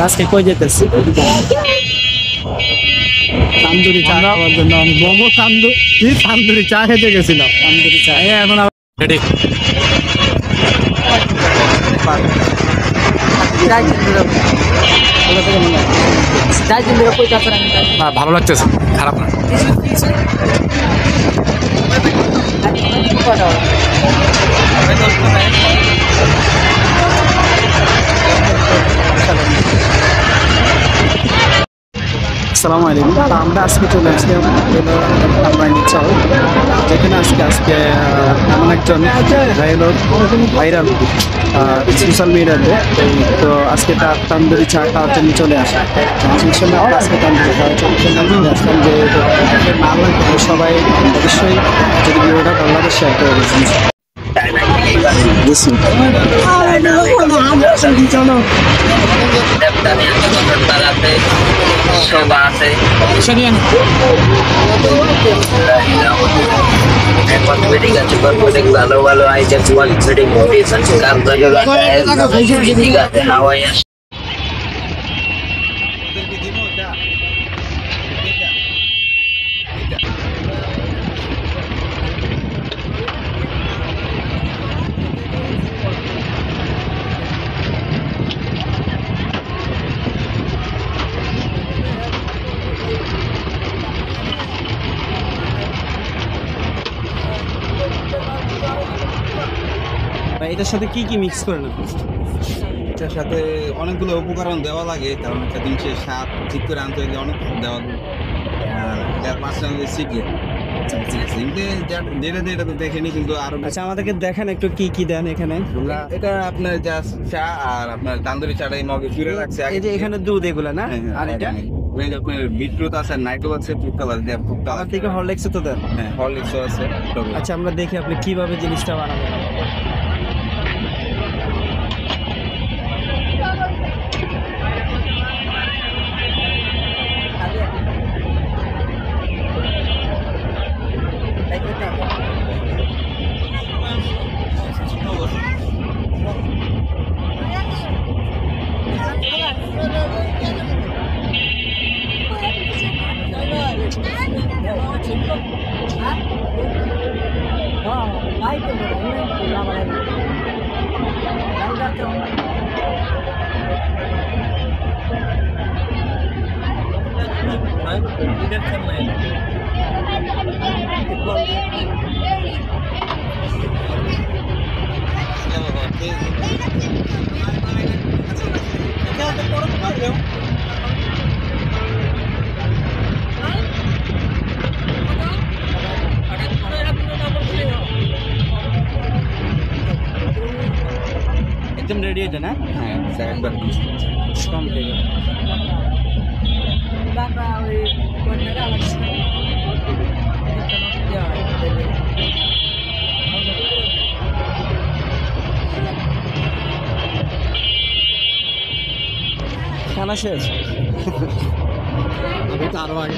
আজকে কই যেতেছি? তান্দুরি চা খাওয়ার জন্য মোমো তান্দুরি চা খেতে গেছিলাম। তান্দুরি চা এখন রেডি। ভালো লাগতেছে, খারাপ না। আসসালামু আলাইকুম। আমরা আজকে চলে আসলাম চাও, যেখানে আজকে এমন একজন ভাইরাল সোশ্যাল মিডিয়াতে, তো আজকে তার তান্দুরি চা খাওয়ার জন্য চলে আসে। আজকে তান্দুরি খাওয়ার জন্য চলে আসলাম যে সবাই অবশ্যই যদি ভিডিওটা ভালো লাগে শেয়ার করে দিচ্ছি। ভালো ভালো আইটেম হাওয়াই এটার সাথে কি কি মিক্স করে না? এটার সাথে অনেকগুলো উপকরণ দেওয়া লাগে, কারণ একটা জিনিসের স্বাদ ঠিক করে আনতে হলে অনেক দেওয়া লাগে। যার পার্সোনালি সিক্রেট যেটা তো দেখেনি, কিন্তু আরো আচ্ছা, আমাদেরকে দেখেন একটু কি কি দেন এখানে। এটা আপনার জাস্ট চা আর আপনার তান্দুরি চাটা এই মগে চুরে রাখছে। এই যে এখানে দুধ এগুলা না, আর এটা আপনার বিটরুট আছে, নাইট্রো আছে, ফুড কালার দেয়, ফুড আমার কালার থেকে হরলিক্স তো দেন। হ্যাঁ, হরলিক্সও আছে। আচ্ছা, আমরা দেখি আপনি কিভাবে জিনিসটা বানাবেন। একদম রেডি এটা না? হ্যাঁ, সেকেন্ড কমপ্লিট। খানা শেষ? আরো আগে